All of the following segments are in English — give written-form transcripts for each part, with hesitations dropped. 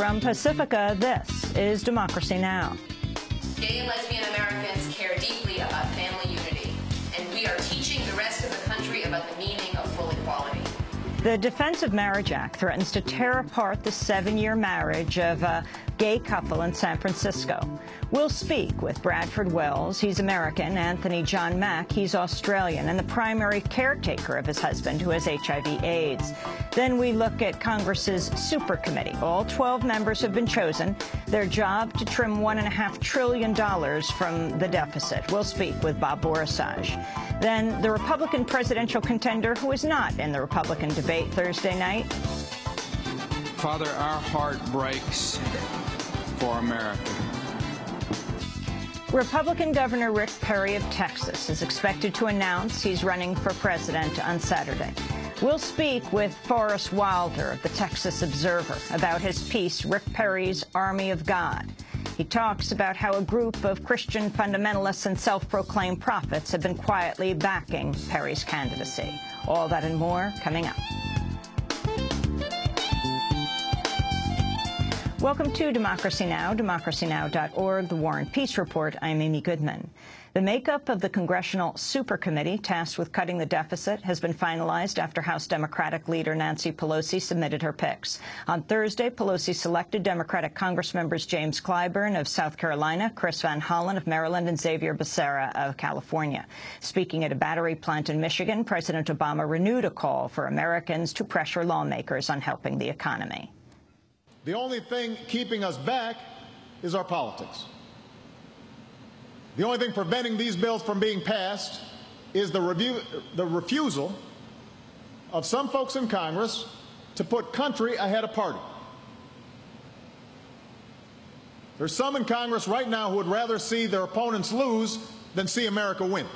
From Pacifica, this is Democracy Now! Gay and lesbian Americans care deeply about family unity, and we are teaching the rest of the country about the meaning of full equality. The Defense of Marriage Act threatens to tear apart the 7-year marriage of a gay couple in San Francisco. We'll speak with Bradford Wells. He's American. Anthony John Mack, he's Australian, and the primary caretaker of his husband, who has HIV/AIDS. Then we look at Congress's super committee. All 12 members have been chosen. Their job to trim $1.5 trillion from the deficit. We'll speak with Bob Borisage. Then the Republican presidential contender who is not in the Republican debate Thursday night. Father, our heart breaks for America. Republican Governor Rick Perry of Texas is expected to announce he's running for president on Saturday. We'll speak with Forrest Wilder of the Texas Observer about his piece, Rick Perry's Army of God. He talks about how a group of Christian fundamentalists and self-proclaimed prophets have been quietly backing Perry's candidacy. All that and more coming up. Welcome to Democracy Now!, democracynow.org, The War and Peace Report. I'm Amy Goodman. The makeup of the Congressional Super Committee tasked with cutting the deficit has been finalized after House Democratic leader Nancy Pelosi submitted her picks. On Thursday, Pelosi selected Democratic Congressmembers James Clyburn of South Carolina, Chris Van Hollen of Maryland, and Xavier Becerra of California. Speaking at a battery plant in Michigan, President Obama renewed a call for Americans to pressure lawmakers on helping the economy. The only thing keeping us back is our politics. The only thing preventing these bills from being passed is the refusal of some folks in Congress to put country ahead of party. There's some in Congress right now who would rather see their opponents lose than see America win.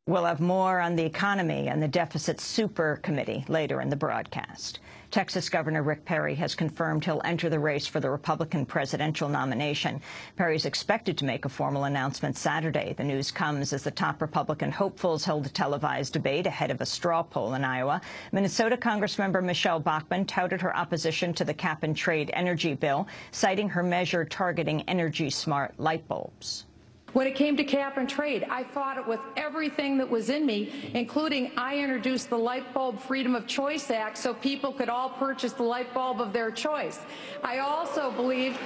We'll have more on the economy and the Deficit Super Committee later in the broadcast. Texas Governor Rick Perry has confirmed he'll enter the race for the Republican presidential nomination. Perry is expected to make a formal announcement Saturday. The news comes as the top Republican hopefuls held a televised debate ahead of a straw poll in Iowa. Minnesota Congressmember Michelle Bachmann touted her opposition to the cap-and-trade energy bill, citing her measure targeting energy-smart light bulbs. When it came to cap and trade, I fought it with everything that was in me, including I introduced the Light Bulb Freedom of Choice Act so people could all purchase the light bulb of their choice. I also believe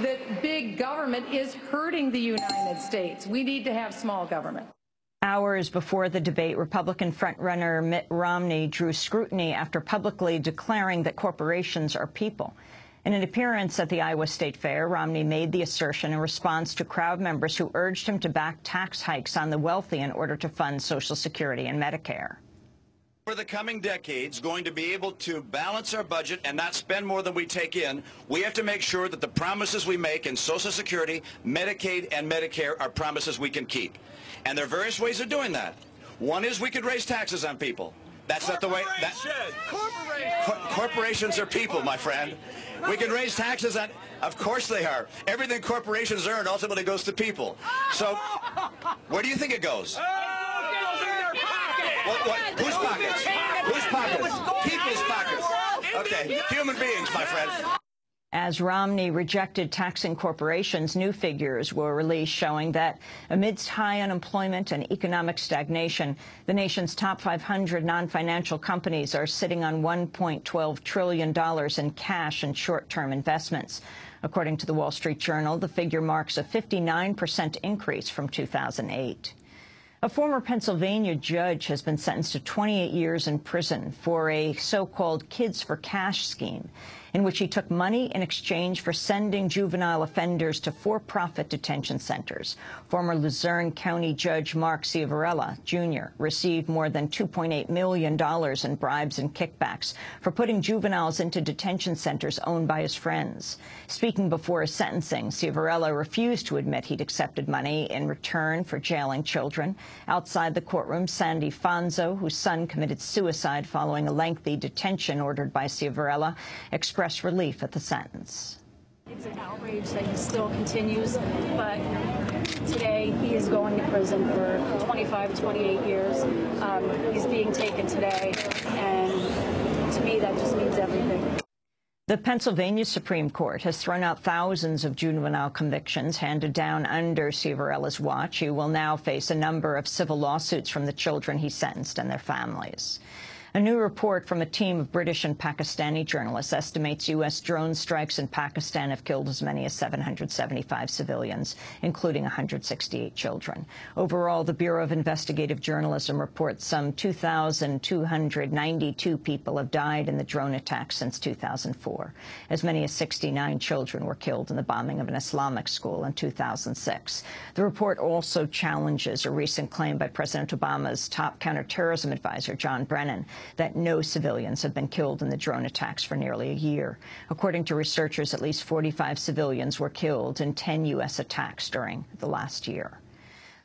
that big government is hurting the United States. We need to have small government. Hours before the debate, Republican frontrunner Mitt Romney drew scrutiny after publicly declaring that corporations are people. In an appearance at the Iowa State Fair, Romney made the assertion in response to crowd members who urged him to back tax hikes on the wealthy in order to fund Social Security and Medicare. For the coming decades, going to be able to balance our budget and not spend more than we take in, we have to make sure that the promises we make in Social Security, Medicaid, and Medicare are promises we can keep. And there are various ways of doing that. One is we could raise taxes on people. That's not the way. Corporations are people, my friend. We can raise taxes on. Of course they are. Everything corporations earn ultimately goes to people. So, where do you think it goes? Whose pockets? Whose pockets? People's pockets. Okay, human beings, my friend. As Romney rejected taxing corporations, new figures were released showing that amidst high unemployment and economic stagnation, the nation's top 500 non-financial companies are sitting on $1.12 trillion in cash and short-term investments. According to the Wall Street Journal, the figure marks a 59% increase from 2008. A former Pennsylvania judge has been sentenced to 28 years in prison for a so-called Kids for Cash scheme, in which he took money in exchange for sending juvenile offenders to for-profit detention centers. Former Luzerne County Judge Mark Ciavarella, Jr., received more than $2.8 million in bribes and kickbacks for putting juveniles into detention centers owned by his friends. Speaking before his sentencing, Ciavarella refused to admit he'd accepted money in return for jailing children. Outside the courtroom, Sandy Fonzo, whose son committed suicide following a lengthy detention ordered by Ciavarella, expressed relief at the sentence. It's an outrage that he still continues, but today he is going to prison for 25, 28 years. He's being taken today, and to me that just means everything. The Pennsylvania Supreme Court has thrown out thousands of juvenile convictions handed down under Ciavarelli's watch. He will now face a number of civil lawsuits from the children he sentenced and their families. A new report from a team of British and Pakistani journalists estimates U.S. drone strikes in Pakistan have killed as many as 775 civilians, including 168 children. Overall, the Bureau of Investigative Journalism reports some 2,292 people have died in the drone attacks since 2004. As many as 69 children were killed in the bombing of an Islamic school in 2006. The report also challenges a recent claim by President Obama's top counterterrorism advisor, John Brennan, that no civilians have been killed in the drone attacks for nearly a year. According to researchers, at least 45 civilians were killed in 10 U.S. attacks during the last year.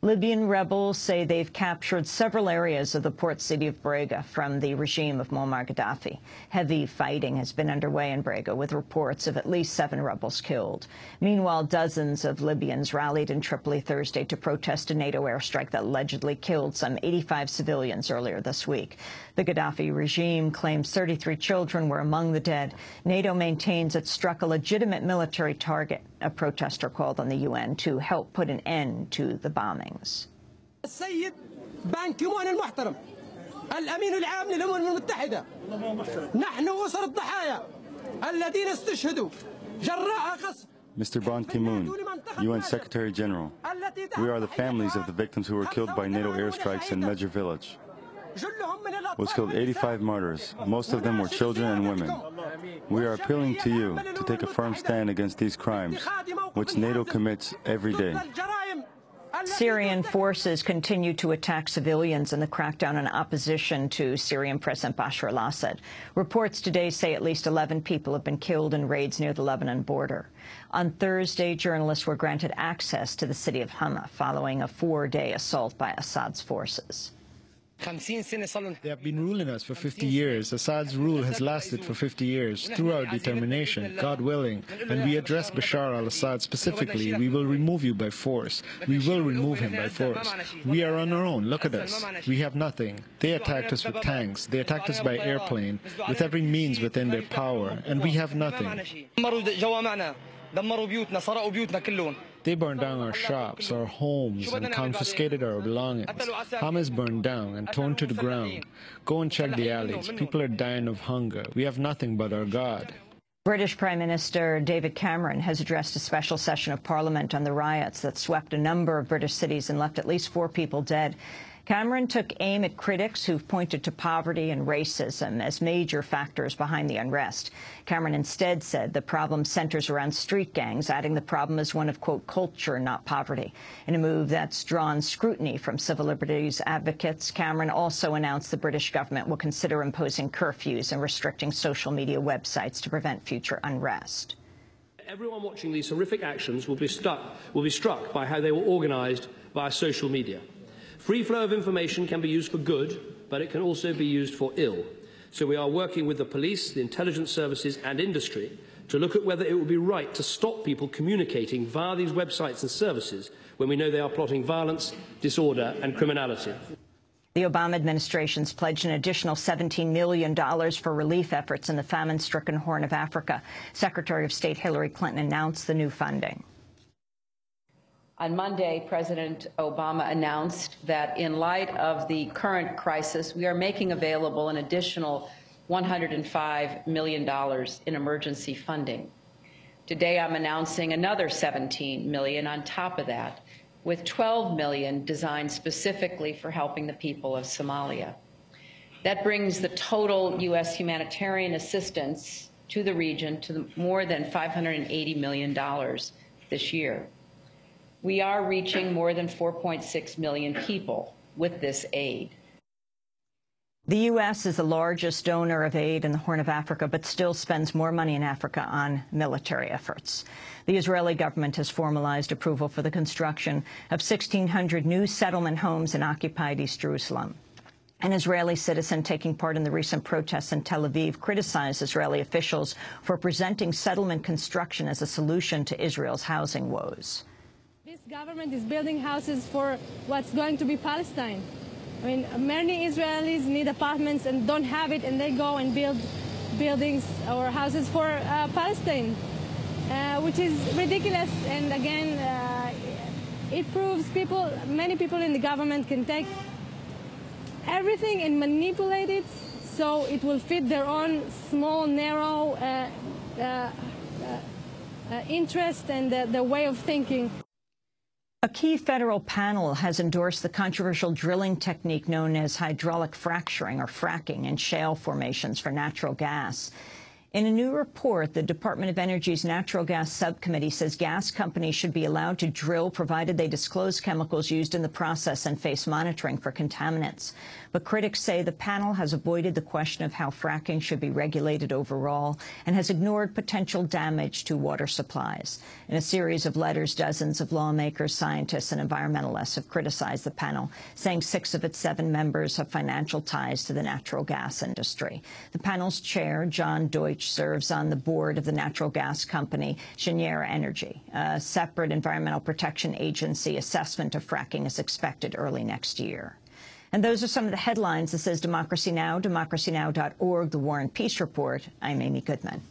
Libyan rebels say they've captured several areas of the port city of Brega from the regime of Muammar Gaddafi. Heavy fighting has been underway in Brega, with reports of at least 7 rebels killed. Meanwhile, dozens of Libyans rallied in Tripoli Thursday to protest a NATO airstrike that allegedly killed some 85 civilians earlier this week. The Gaddafi regime claims 33 children were among the dead. NATO maintains it struck a legitimate military target. A protester called on the UN to help put an end to the bombings. السيد بان كيمون المحترم الأمين العام للأمم المتحدة نحن أسر الضحايا الذين استشهدوا جراء قصف. Mr. Ban Ki-moon, UN Secretary General, we are the families of the victims who were killed by NATO airstrikes in Medjugorje village. Was killed 85 martyrs. Most of them were children and women. We are appealing to you to take a firm stand against these crimes, which NATO commits every day. Syrian forces continue to attack civilians in the crackdown in opposition to Syrian President Bashar al-Assad. Reports today say at least 11 people have been killed in raids near the Lebanon border. On Thursday, journalists were granted access to the city of Hama following a 4-day assault by Assad's forces. They have been ruling us for 50 years. Assad's rule has lasted for 50 years. Through our determination, God willing, and we address Bashar al-Assad specifically, we will remove you by force. We will remove him by force. We are on our own. Look at us. We have nothing. They attacked us with tanks. They attacked us by airplane, with every means within their power, and we have nothing. They burned down our shops, our homes, and confiscated our belongings. Hama is burned down and torn to the ground. Go and check the alleys. People are dying of hunger. We have nothing but our God. British Prime Minister David Cameron has addressed a special session of Parliament on the riots that swept a number of British cities and left at least 4 people dead. Cameron took aim at critics who've pointed to poverty and racism as major factors behind the unrest. Cameron instead said the problem centers around street gangs, adding the problem is one of, quote, culture, not poverty. In a move that's drawn scrutiny from civil liberties advocates, Cameron also announced the British government will consider imposing curfews and restricting social media websites to prevent future unrest. Everyone watching these horrific actions will be struck by how they were organised via social media. Free flow of information can be used for good, but it can also be used for ill. So we are working with the police, the intelligence services and industry to look at whether it would be right to stop people communicating via these websites and services when we know they are plotting violence, disorder and criminality. The Obama administration's pledged an additional $17 million for relief efforts in the famine-stricken Horn of Africa. Secretary of State Hillary Clinton announced the new funding. On Monday, President Obama announced that in light of the current crisis, we are making available an additional $105 million in emergency funding. Today, I'm announcing another $17 million on top of that, with $12 million designed specifically for helping the people of Somalia. That brings the total U.S. humanitarian assistance to the region to more than $580 million this year. We are reaching more than 4.6 million people with this aid. The U.S. is the largest donor of aid in the Horn of Africa, but still spends more money in Africa on military efforts. The Israeli government has formalized approval for the construction of 1,600 new settlement homes in occupied East Jerusalem. An Israeli citizen taking part in the recent protests in Tel Aviv criticized Israeli officials for presenting settlement construction as a solution to Israel's housing woes. This government is building houses for what's going to be Palestine. I mean, many Israelis need apartments and don't have it, and they go and build buildings or houses for Palestine, which is ridiculous. And again, it proves many people in the government can take everything and manipulate it so it will fit their own small, narrow interest and their way of thinking. A key federal panel has endorsed the controversial drilling technique known as hydraulic fracturing or fracking in shale formations for natural gas. In a new report, the Department of Energy's Natural Gas Subcommittee says gas companies should be allowed to drill provided they disclose chemicals used in the process and face monitoring for contaminants. But critics say the panel has avoided the question of how fracking should be regulated overall and has ignored potential damage to water supplies. In a series of letters, dozens of lawmakers, scientists and environmentalists have criticized the panel, saying 6 of its 7 members have financial ties to the natural gas industry. The panel's chair, John Deutsch, serves on the board of the natural gas company Cheniere Energy. A separate Environmental Protection Agency assessment of fracking is expected early next year. And those are some of the headlines. This is Democracy Now!, democracynow.org, The War and Peace Report. I'm Amy Goodman.